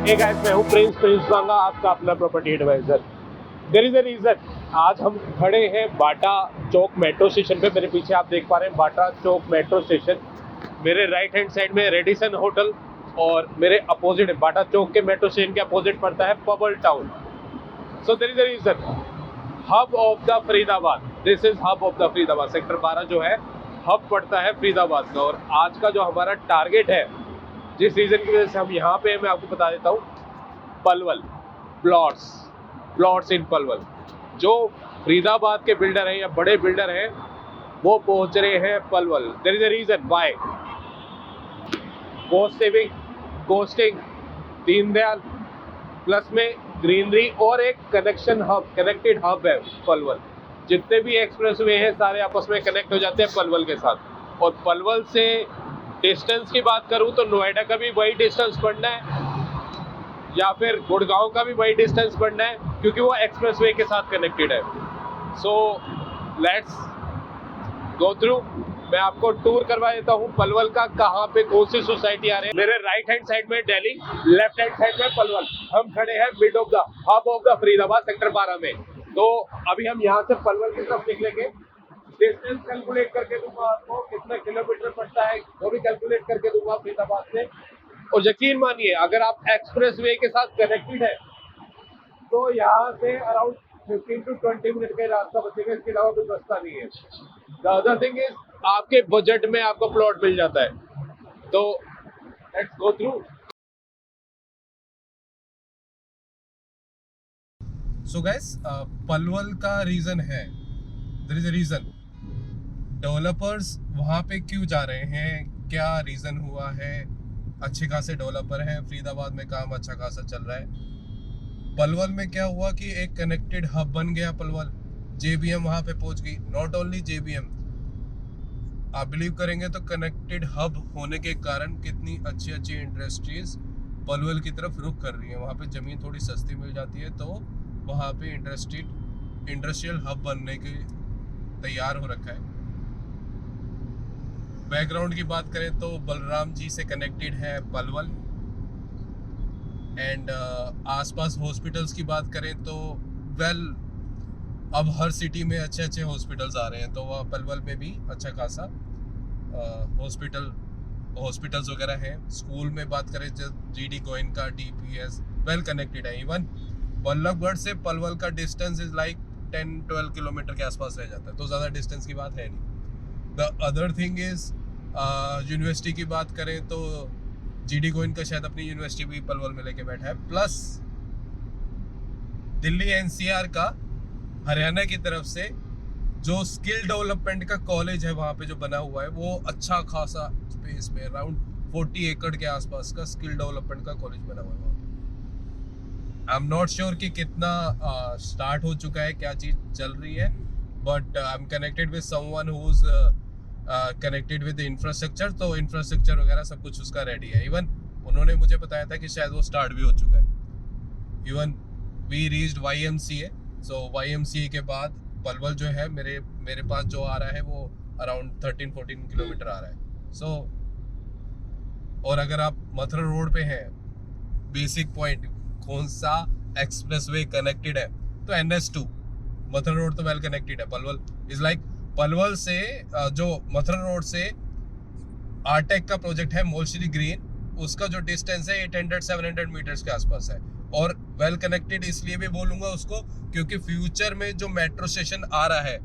Hey guys, मैं हूँ Prince Banga, आपका अपना property adviser. There is a reason आज हम खड़े हैं बाटा चौक मेट्रो स्टेशन पे। मेरे पीछे आप देख पा रहे हैं बाटा चौक मेट्रो स्टेशन। मेरे राइट हैंड साइड में रेडिसन होटल और मेरे अपोजिट बाटा चौक के मेट्रो स्टेशन के अपोजिट पड़ता है पबल town. So there is a region hub of the Faridabad. This is hub of the Faridabad. Sector 12 जो है हब पड़ता है फरीदाबाद का। और आज का जो हमारा टारगेट है, जिस रीजन की वजह से हम यहाँ पे, मैं आपको बता देता हूँ। पलवल प्लॉट्स इन पलवल। जो फरीदाबाद के बिल्डर हैं या बड़े बिल्डर हैं, वो पहुंच रहे हैं Palwal. There is a reason why. Cost saving, costing, Deendayal, plus में ग्रीनरी और एक कनेक्टेड हब है पलवल। जितने भी एक्सप्रेस वे हैं सारे आपस में कनेक्ट हो जाते हैं पलवल के साथ। और पलवल से डिस्टेंस की बात करूं तो नोएडा का भी वही डिस्टेंस पड़ना है या फिर गुड़गांव का भी वही डिस्टेंस पड़ना है, क्योंकि वो एक्सप्रेस वे के साथ कनेक्टेड है। So let's go through. मैं आपको टूर करवा देता हूँ पलवल का, कहाँ पे कौन सी सोसाइटी आ रही है। मेरे राइट हैंड साइड में दिल्ली, लेफ्ट हैंड साइड में पलवल। हम खड़े हैं mid of the hub of the Faridabad sector 12 में। तो अभी हम यहाँ से पलवल की तरफ निकलेंगे। डिस्टेंस कैलकुलेट करके दूंगा आपको, कितना किलोमीटर पड़ता है वो भी कैलकुलेट करके दूंगा फरीदाबाद से। और यकीन मानिए, अगर आप एक्सप्रेस वे के साथ कनेक्टेड है तो यहाँ से अराउंड 15 to 20 मिनट का रास्ता बचेगा। इसके अलावा कोई रास्ता नहीं है। द अदर थिंग इज, आपके बजट में आपको प्लॉट मिल जाता है। तो let's go through. So guys, Palwal का रीजन है, there is a reason. Developers वहाँ पे क्यों जा रहे हैं, क्या रीजन हुआ है? अच्छे खासे डेवलपर हैं, फरीदाबाद में काम अच्छा खासा चल रहा है। पलवल में क्या हुआ कि एक कनेक्टेड हब बन गया पलवल। जेबीएम वहाँ पे पहुंच गई। नॉट ओनली जेबीएम, आप बिलीव करेंगे तो कनेक्टेड हब होने के कारण कितनी अच्छी अच्छी इंडस्ट्रीज पलवल की तरफ रुख कर रही है। वहाँ पे ज़मीन थोड़ी सस्ती मिल जाती है, तो वहाँ पे इंडस्ट्रियल हब बनने के तैयार हो रखा है। बैकग्राउंड की बात करें तो बलराम जी से कनेक्टेड है पलवल। एंड आसपास हॉस्पिटल्स की बात करें तो अब हर सिटी में अच्छे अच्छे हॉस्पिटल्स आ रहे हैं, तो वह पलवल में भी अच्छा खासा हॉस्पिटल्स वगैरह हैं। स्कूल में बात करें तो GD Goenka, DPS well connected है। इवन बल्लभगढ़ से पलवल का डिस्टेंस इज लाइक 10-12 किलोमीटर के आसपास रह जाता है, तो ज़्यादा डिस्टेंस की बात है नहीं। The other thing is, university की बात करें तो जीडी गोयनका शायद अपनी यूनिवर्सिटी भी पलवल में लेके बैठा है। प्लस दिल्ली एनसीआर का हरियाणा की तरफ से जो स्किल डेवलपमेंट का कॉलेज है वहाँ पे जो बना हुआ है, वो अच्छा खासा स्पेस में अराउंड 40 एकड़ के आसपास का स्किल डेवलपमेंट का कॉलेज बना हुआ है वहाँ पे। आई एम नॉट श्योर कि कितना स्टार्ट हो चुका है, क्या चीज़ चल रही है, but I am connected with someone who is connected with infrastructure, तो इंफ्रास्ट्रक्चर वगैरह सब कुछ उसका रेडी है। इवन उन्होंने मुझे बताया था कि शायद वो स्टार्ट भी हो चुका है। Even we reached YMCA। So YMCA के बाद पलवल जो है मेरे पास जो आ रहा है वो अराउंड 13-14 किलोमीटर आ रहा है। सो और अगर आप मथुरा रोड पे हैं, बेसिक पॉइंट कौन सा एक्सप्रेसवे कनेक्टेड है, तो NS2। मथुरा रोड तो वेल कनेक्टेड है। पलवल इज लाइक, पलवल से जो मथुरा रोड से आरटेक का प्रोजेक्ट है मोलश्री ग्रीन, उसका जो डिस्टेंस है 800-700 मीटर्स के आसपास है। और वेल कनेक्टेड इसलिए भी बोलूँगा उसको क्योंकि फ्यूचर में जो मेट्रो स्टेशन आ रहा है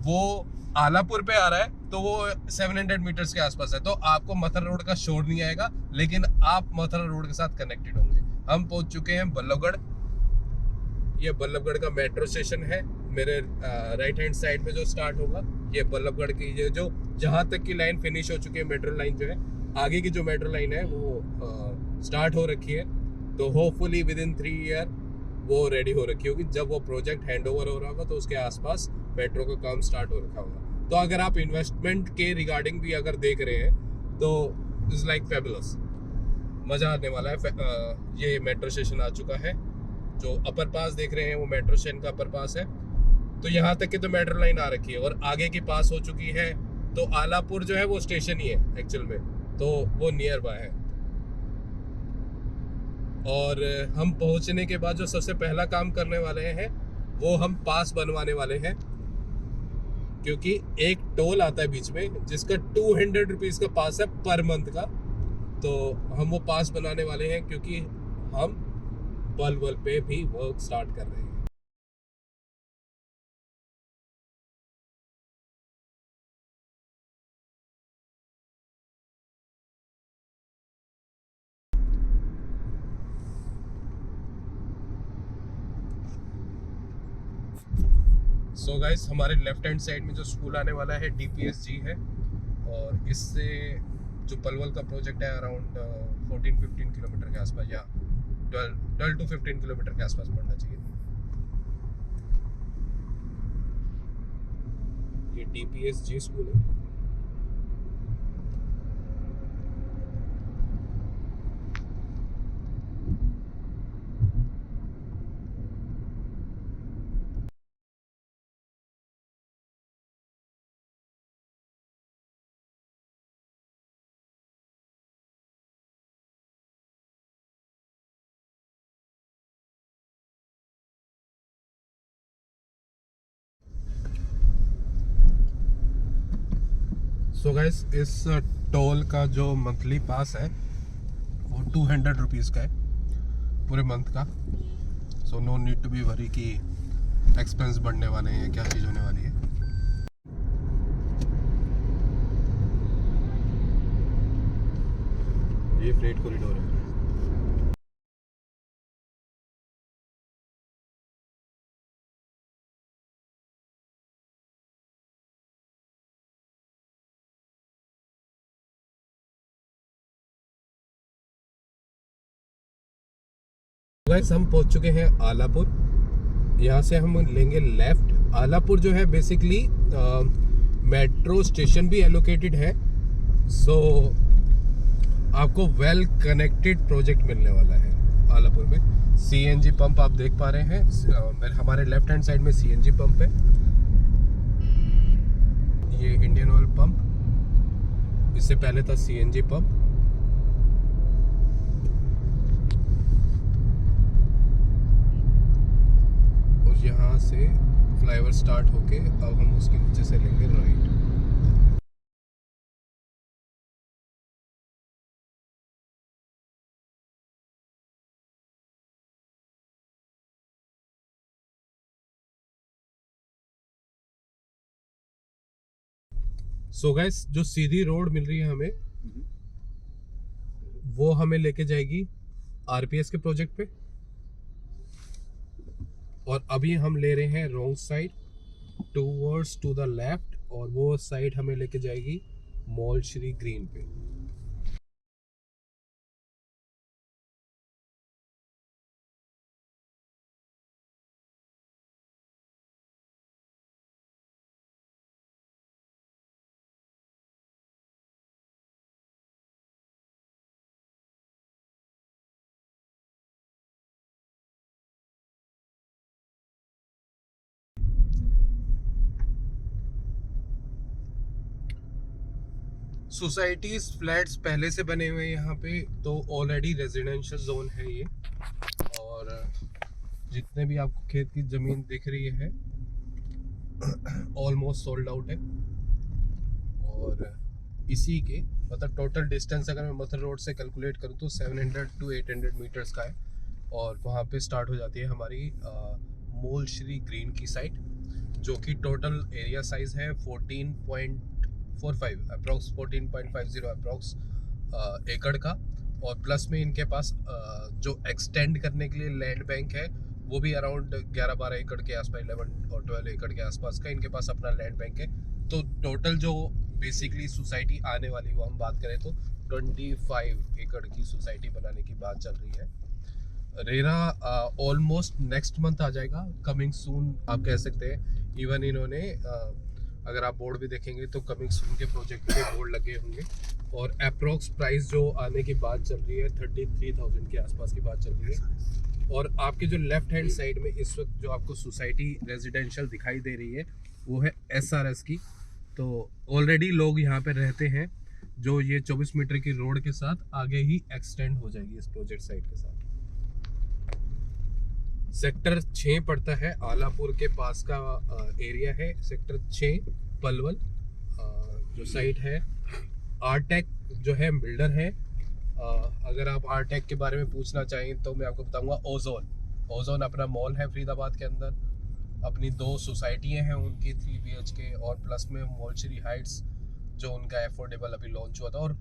वो आलापुर पे आ रहा है, तो वो 700 मीटर्स के आसपास है। तो आपको मथुरा रोड का शोर नहीं आएगा, लेकिन आप मथुरा रोड के साथ कनेक्टेड होंगे। हम पहुंच चुके हैं बल्लभगढ़। ये बल्लभगढ़ का मेट्रो स्टेशन है। मेरे राइट हैंड साइड में जो स्टार्ट होगा, ये बल्लभगढ़ की ये जो जहाँ तक की लाइन फिनिश हो चुकी है, मेट्रो लाइन जो है, आगे की जो मेट्रो लाइन है वो स्टार्ट हो रखी है। तो होपफुली विद इन 3 ईयर वो रेडी हो रखी होगी। जब वो प्रोजेक्ट हैंड ओवर हो रहा होगा तो उसके आसपास मेट्रो का काम स्टार्ट हो रखा होगा। तो अगर आप इन्वेस्टमेंट के रिगार्डिंग भी अगर देख रहे हैं तो इट्स लाइक फेबुलस, मज़ा आने वाला है। ये मेट्रो स्टेशन आ चुका है। जो अपर पास देख रहे हैं वो मेट्रो स्टेशन का अपर पास है। तो यहाँ तक की तो मेट्रो लाइन आ रखी है और आगे की पास हो चुकी है। तो आलापुर जो है वो स्टेशन ही है एक्चुअल में, तो वो नियर बाय है। और हम पहुंचने के बाद जो सबसे पहला काम करने वाले हैं वो हम पास बनवाने वाले हैं, क्योंकि एक टोल आता है बीच में जिसका 200 रुपीज़ का पास है पर मंथ का। तो हम वो पास बनाने वाले हैं क्योंकि हम पलवल पे भी वर्क स्टार्ट कर रहे हैं। सो गाइस, हमारे लेफ्ट हैंड साइड में जो स्कूल आने वाला है DPSG है, और इससे जो पलवल का प्रोजेक्ट है अराउंड 14-15 किलोमीटर के आसपास, या 12 to 15 किलोमीटर के आसपास पड़ना चाहिए। ये DPSG स्कूल है। सो गाइस, इस टोल का जो मंथली पास है वो 200 रुपीज़ का है पूरे मंथ का। So no need to be worry कि एक्सपेंस बढ़ने वाले हैं, क्या चीज़ होने वाली है। ये फ्रेट कॉरिडोर है। गाइस, हम पहुंच चुके हैं आलापुर। यहाँ से हम लेंगे लेफ्ट। आलापुर जो है बेसिकली मेट्रो स्टेशन भी एलोकेटेड है। सो आपको वेल कनेक्टेड प्रोजेक्ट मिलने वाला है आलापुर में। CNG पंप आप देख पा रहे हैं, हमारे लेफ्ट हैंड साइड में CNG पंप है। ये इंडियन ऑयल पंप, इससे पहले था CNG पंप। यहाँ से फ्लाईओवर स्टार्ट होके अब हम उसके नीचे से लेंगे राइट। सो गाइस, जो सीधी रोड मिल रही है हमें, वो हमें लेके जाएगी RPS के प्रोजेक्ट पे। और अभी हम ले रहे हैं wrong side towards to the left, और वो साइड हमें लेके जाएगी मॉल श्री ग्रीन पे। सोसाइटीज फ्लैट्स पहले से बने हुए हैं यहाँ पे, तो ऑलरेडी रेजिडेंशियल जोन है ये। और जितने भी आपको खेत की ज़मीन दिख रही है ऑलमोस्ट सोल्ड आउट है। और इसी के मतलब टोटल डिस्टेंस अगर मैं मथुरा रोड से कैलकुलेट करूँ तो 700 to 800 मीटर्स का है। और वहाँ पे स्टार्ट हो जाती है हमारी मॉल श्री ग्रीन की साइट, जो कि टोटल एरिया साइज है 14.45 अप्रॉक्स 14.50 अप्रॉक्स एकड़ का। और प्लस में इनके पास जो एक्सटेंड करने के लिए लैंड बैंक है वो भी अराउंड 11-12 एकड़ के आसपास, 11 और 12 एकड़ के आसपास का इनके पास अपना लैंड बैंक है। तो टोटल जो बेसिकली सोसाइटी आने वाली वो हम बात करें तो 25 एकड़ की सोसाइटी बनाने की बात चल रही है। रेरा ऑलमोस्ट नेक्स्ट मंथ आ जाएगा, कमिंग सून आप कह सकते हैं। इवन इन्होंने अगर आप बोर्ड भी देखेंगे तो कमिंग सून के प्रोजेक्ट पे बोर्ड लगे होंगे। और अप्रोक्स प्राइस जो आने की बात चल रही है 33,000 के आसपास की बात चल रही है। और आपके जो लेफ्ट हैंड साइड में इस वक्त जो आपको सोसाइटी रेजिडेंशियल दिखाई दे रही है वो है SRS की। तो ऑलरेडी लोग यहाँ पे रहते हैं, जो ये 24 मीटर की रोड के साथ आगे ही एक्सटेंड हो जाएगी इस प्रोजेक्ट साइट के साथ। सेक्टर 6 पड़ता है, आलापुर के पास का एरिया है सेक्टर 6 पलवल। जो साइट है आरटेक जो है बिल्डर है। अगर आप आरटेक के बारे में पूछना चाहें तो मैं आपको बताऊंगा ओजोन अपना मॉल है फरीदाबाद के अंदर, अपनी 2 सोसाइटियाँ हैं उनकी 3 BHK, और प्लस में मोलश्री हाइट्स जो उनका एफोर्डेबल अभी लॉन्च हुआ था, और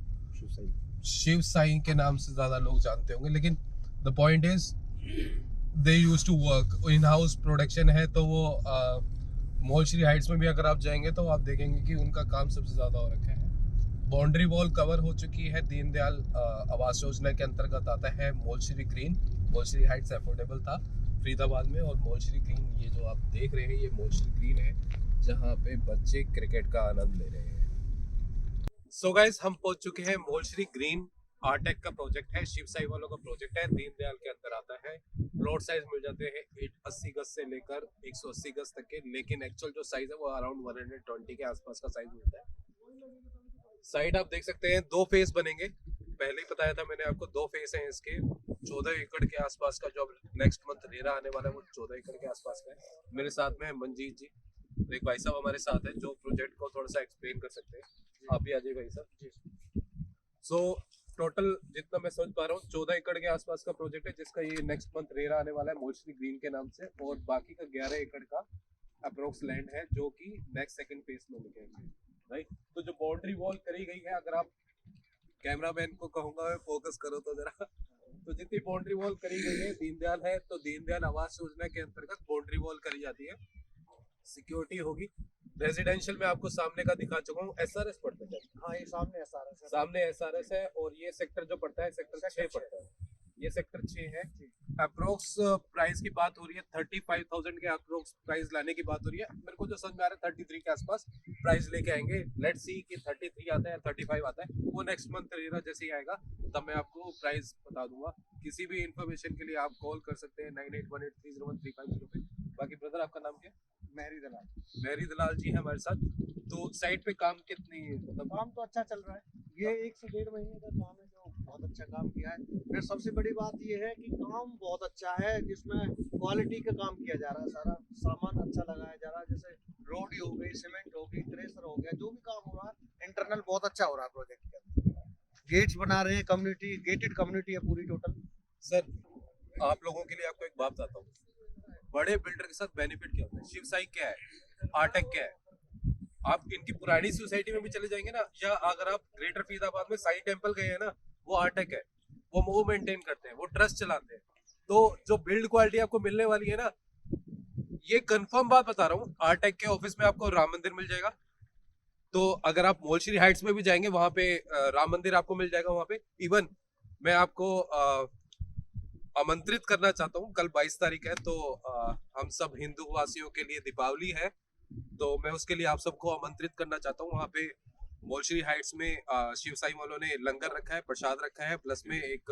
शिव साई के नाम से ज़्यादा लोग जानते होंगे। लेकिन the point is they use to work, in house production है। तो वो मोलश्री हाइट्स में भी अगर आप जाएंगे तो आप देखेंगे कि उनका काम सबसे ज़्यादा हो रखा है। बाउंड्री वॉल कवर हो चुकी है, दीनदयाल आवास योजना के अंतर्गत आता है Molshree green. Molshree Heights affordable था फरीदाबाद में, और मोलश्री ग्रीन ये जो आप देख रहे हैं ये मोलश्री ग्रीन है जहाँ पे बच्चे क्रिकेट का आनंद ले रहे हैं। सो गाइस हम पहुंच चुके हैं मोलश्री ग्रीन। आरटेक का प्रोजेक्ट है, शिव साई वालों का प्रोजेक्ट है, दीनदयाल के अंदर आता है। प्लॉट साइज मिल जाते हैं 80 गज से लेकर 180 गज तक के, लेकिन एक्चुअल जो साइज है वो अराउंड 120 के आसपास का साइज मिलता है। साइड आप देख सकते हैं 2 फेस बनेंगे, पहले ही बताया था मैंने आपको 2 फेस हैं इसके। 14 एकड़ के आसपास का जो नेक्स्ट मंथ रेरा आने वाला है वो 14 एकड़ के आसपास का है। मेरे साथ में है मंजीत जी, एक भाई साहब हमारे साथ है जो प्रोजेक्ट को थोड़ा सा एक्सप्लेन कर सकते हैं। आप भी आ जाइए भाई साहब। सो टोटल जितना मैं समझ पा रहा हूँ 14 एकड़ के आसपास का प्रोजेक्ट है, जिसका ये नेक्स्ट मंथ रेरा आने वाला है मोलश्री ग्रीन के नाम से, और बाकी का 11 एकड़ का अप्रोक्स लैंड है जो कि नेक्स्ट सेकंड फेज में लिखेंगे, राइट। तो जो बाउंड्री वॉल करी गई है, अगर आप कैमरामैन को कहूंगा मैं फोकस करो तो जरा, तो जितनी बाउंड्री वॉल करी गई है, दीनदयाल है तो दीनदयाल आवास योजना के अंतर्गत बाउंड्री वॉल करी जाती है। सिक्योरिटी होगी। रेजिडेंशियल में आपको सामने का दिखा चुका हूँ, SRS पड़ता है। हाँ, ये सामने SRS है। सामने SRS है, और ये सेक्टर जो पड़ता है सेक्टर 6 पड़ता है, ये सेक्टर 6 है। अप्रोक्स प्राइस की बात हो रही है 35,000 के अप्रोक्स प्राइस लाने की बात हो रही है। मेरे को जो समझ में आ रहा है 33 के आसपास प्राइस लेके आएंगे। लेट्स सी कि 33 आता है या 35 आता है, वो नेक्स्ट मंथ रेरा जैसे ही आएगा तब मैं आपको प्राइस बता दूंगा। किसी भी इंफॉर्मेशन के लिए आप कॉल कर सकते हैं 9818301350 पे। बाकी ब्रदर आपका नाम क्या है? मेहरी दलाल जी है हमारे साथ। तो साइट पे काम कितनी मतलब काम तो अच्छा चल रहा है, ये 1 से 1.5 महीने का काम है जो बहुत अच्छा काम किया है। फिर सबसे बड़ी बात ये है कि काम बहुत अच्छा है, जिसमें क्वालिटी का काम किया जा रहा है, सारा सामान अच्छा लगाया जा रहा है। जैसे रोड हो गई, सीमेंट हो गई, ट्रेसर हो गया, जो भी काम हो रहा है इंटरनल बहुत अच्छा हो रहा है प्रोजेक्ट के अंदर। गेट्स बना रहे हैं, कम्युनिटी गेटेड कम्युनिटी है पूरी टोटल। सर आप लोगों के लिए आपको एक बात बताता हूँ, बड़े बिल्डर के साथ बेनिफिट क्या होता है। शिव साई क्या है, आरटेक क्या है, आप इनकी पुरानी सोसाइटी में भी चले जाएंगे ना, या अगर आप ग्रेटर फरीदाबाद में साई टेम्पल गए हैं ना, वो आरटेक है, वो मेंटेन करते हैं, वो ट्रस्ट चलाते हैं। तो जो बिल्ड क्वालिटी आपको मिलने वाली है ना, ये कंफर्म बात बता रहा हूँ, आरटेक के ऑफिस में आपको राम मंदिर मिल जाएगा। तो अगर आप मोलश्री हाइट्स में भी जाएंगे वहां पे राम मंदिर आपको मिल जाएगा वहां पे। इवन मैं आपको आमंत्रित करना चाहता हूँ, कल 22 तारीख है, तो हम सब हिंदू वासियों के लिए दीपावली है, तो मैं उसके लिए आप सबको आमंत्रित करना चाहता हूँ। वहाँ पे मोलश्री हाइट्स में शिव साई वालों ने लंगर रखा है, प्रसाद रखा है, प्लस में एक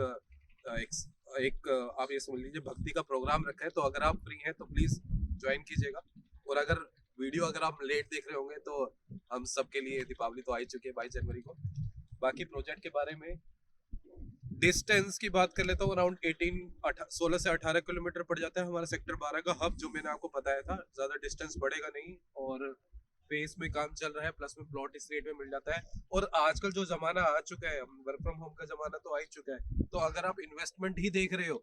आप ये समझ लीजिए भक्ति का प्रोग्राम रखा है। तो अगर आप फ्री हैं तो प्लीज ज्वाइन कीजिएगा। और अगर वीडियो अगर आप लेट देख रहे होंगे तो हम सब के लिए दीपावली तो आ ही चुकी है 22 जनवरी को। बाकी प्रोजेक्ट के बारे में डिस्टेंस की बात कर लेता हूँ, अराउंड 16 से 18 किलोमीटर पड़ जाता है हमारा सेक्टर 12 का हब, जो मैंने आपको बताया था। ज्यादा डिस्टेंस बढ़ेगा नहीं, और फेस में काम चल रहा है, प्लस में प्लॉट इस रेट में मिल जाता है। और आजकल जो जमाना आ चुका है, वर्क फ्रॉम होम का जमाना तो आ ही चुका है। तो अगर आप इन्वेस्टमेंट ही देख रहे हो,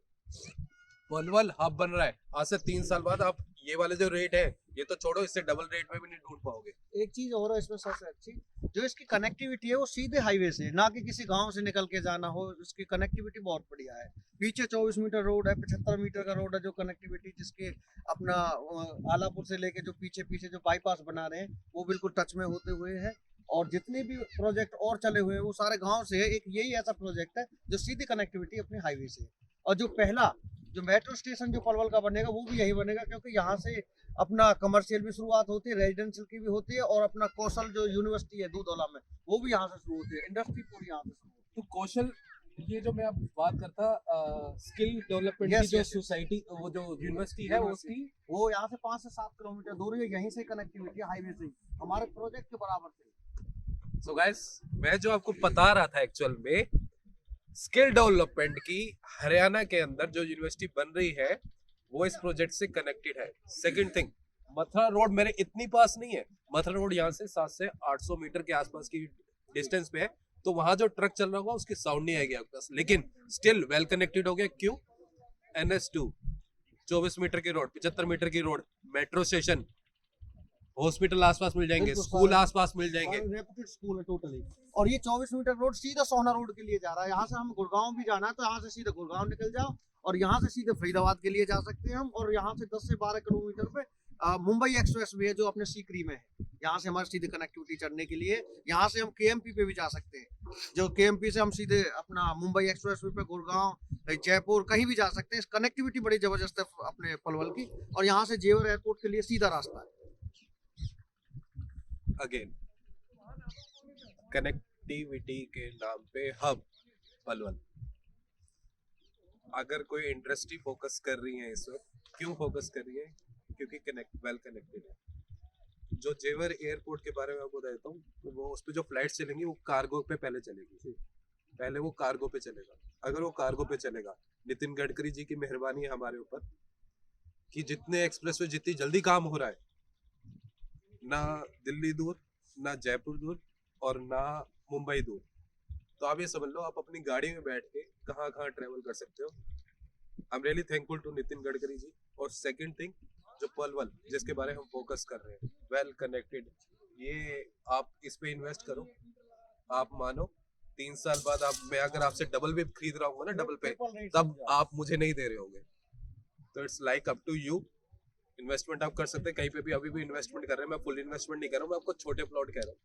पलवल हब बन रहा है, आज से 3 साल बाद आप ये वाले जो रेट है, ये तो छोड़ो, इससे डबल रेट में भी नहीं ढूंढ पाओगे। एक चीज और है इसमें सबसे अच्छी, जो इसकी कनेक्टिविटी है वो सीधे हाईवे से, ना कि किसी गांव से निकल के जाना हो। इसकी कनेक्टिविटी बहुत बढ़िया है। पीछे 24 मीटर रोड है, 75 मीटर का रोड है, जो कनेक्टिविटी जिसके अपना आलापुर से लेके जो पीछे पीछे जो बाईपास बना रहे हैं वो बिल्कुल टच में होते हुए है। और जितने भी प्रोजेक्ट और चले हुए हैं वो सारे गाँव से है। एक यही ऐसा प्रोजेक्ट है जो सीधी कनेक्टिविटी अपनी हाईवे से है। और जो पहला जो मेट्रो स्टेशन जो पलवल का बनेगा वो भी यही बनेगा, क्योंकि यहाँ से अपना कमर्शियल भी शुरुआत होती है, रेजिडेंशियल की भी होती है, और अपना कौशल जो यूनिवर्सिटी है दूधौला में वो भी यहाँ से शुरू होती है, इंडस्ट्री पूरी यहाँ से शुरू होती है। तो कौशल, ये जो मैं आप बात करता स्किल डेवलपमेंट की जो सोसाइटी, वो जो यूनिवर्सिटी है उसकी, वो यहाँ से 5 से 7 किलोमीटर दूर है, यहीं से कनेक्टिविटी हाईवे से हमारे प्रोजेक्ट के बराबर से। सो गाइस, मैं जो आपको बता रहा था एक्चुअल में स्किल डेवलपमेंट की हरियाणा के अंदर जो यूनिवर्सिटी बन रही है वो इस प्रोजेक्ट से कनेक्टेड है। सेकंड थिंग, मथुरा रोड मेरे इतनी पास नहीं है। मथुरा रोड यहाँ से 700 से 800 मीटर के आसपास की डिस्टेंस पे है, तो वहां जो ट्रक चल रहा होगा उसकी साउंड नहीं आएगी आपके पास, लेकिन स्टिल वेल कनेक्टेड हो गया। क्यों? NS2 24 मीटर की रोड, 75 मीटर की रोड, मेट्रो स्टेशन, हॉस्पिटल आसपास मिल जाएंगे, बिल्कुल, स्कूल सारे- आसपास मिल जाएंगे। रेपुटेड स्कूल है टोटली। और ये 24 मीटर रोड सीधा सोहना रोड के लिए जा रहा है। यहाँ से हम गुड़गांव भी जाना है तो यहाँ से सीधे गुड़गांव निकल जाओ, और यहाँ से सीधे फरीदाबाद के लिए जा सकते हैं हम। और यहाँ से 10 से 12 किलोमीटर पे मुंबई एक्सप्रेस वे है जो अपने सीकरी में है। यहाँ से हमारी सीधे कनेक्टिविटी चढ़ने के लिए, यहाँ से हम KMP पे भी जा सकते हैं। जो KMP से हम सीधे अपना मुंबई एक्सप्रेस वे पे गुड़गांव, जयपुर कहीं भी जा सकते हैं। कनेक्टिविटी बड़ी जबरदस्त है अपने पलवल की। और यहाँ से जेवर एयरपोर्ट के लिए सीधा रास्ता है। अगेन कनेक्टिविटी के नाम पे हब पलवल। अगर कोई इंडस्ट्री फोकस कर रही है इस वक्त, क्यों फोकस कर रही है? क्योंकि वेल कनेक्टेड है। जो जेवर एयरपोर्ट के बारे में आपको बताता हूँ, तो वो उस पे जो फ्लाइट्स चलेंगी वो कार्गो पे पहले चलेगी। पहले वो कार्गो पे चलेगा। अगर वो कार्गो पे चलेगा, नितिन गडकरी जी की मेहरबानी है हमारे ऊपर कि जितने एक्सप्रेसवे जितनी जल्दी काम हो रहा है, ना दिल्ली दूर, ना जयपुर दूर, और ना मुंबई दूर, तो आप ये समझ लो आप अपनी गाड़ी में बैठ के कहाँ कहाँ ट्रेवल कर सकते हो। I am really thankful to Nitin Gadkari ji. और सेकंड थिंग, जो पलवल जिसके बारे में हम फोकस कर रहे हैं, वेल कनेक्टेड, ये आप इस पे इन्वेस्ट करो। आप मानो 3 साल बाद मैं अगर आपसे डबल भी खरीद रहा हूँ ना, डबल पे, तब आप मुझे नहीं दे रहे होगे। तो it's like up to you. Investment आप कर सकते हैं कहीं पे भी। अभी भी इन्वेस्टमेंट कर रहे हैं, मैं फुल इन्वेस्टमेंट नहीं कर रहा हूँ, मैं आपको छोटे प्लॉट कह रहा हूँ।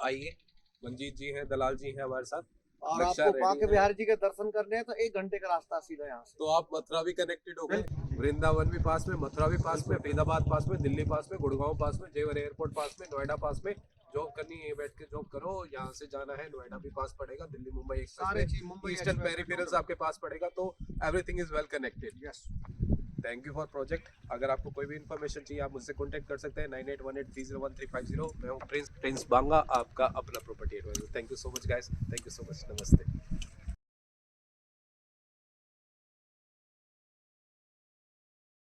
आइए, मंजीत जी हैं, दलाल जी हैं हमारे साथ, और नक्शा आपको ready बांके है। बिहारी जी के दर्शन करने हैं तो 1 घंटे का रास्ता सीधा यहाँ से। तो आप मथुरा भी कनेक्टेड हो गए, वृंदावन भी पास में, मथुरा भी पास में, फरीदाबाद पास में, दिल्ली पास में, गुड़गांव पास में, जेवर एयरपोर्ट पास में, नोएडा पास में। जॉब करनी है बैठ के जॉब करो। यहाँ से जाना है, नोएडा भी पास पड़ेगा, दिल्ली मुंबई सारे चीज express, Mumbai eastern express peripherals आपके पास पड़ेगा। तो everything is well connected. Yes. Thank you for project. अगर आपको कोई भी इन्फॉर्मेशन चाहिए, आप मुझसे कांटेक्ट कर सकते हैं 9818301350। मैं हूँ प्रिंस बांगा, आपका अपना property adviser. Thank you so much guys, thank you so much, नमस्ते।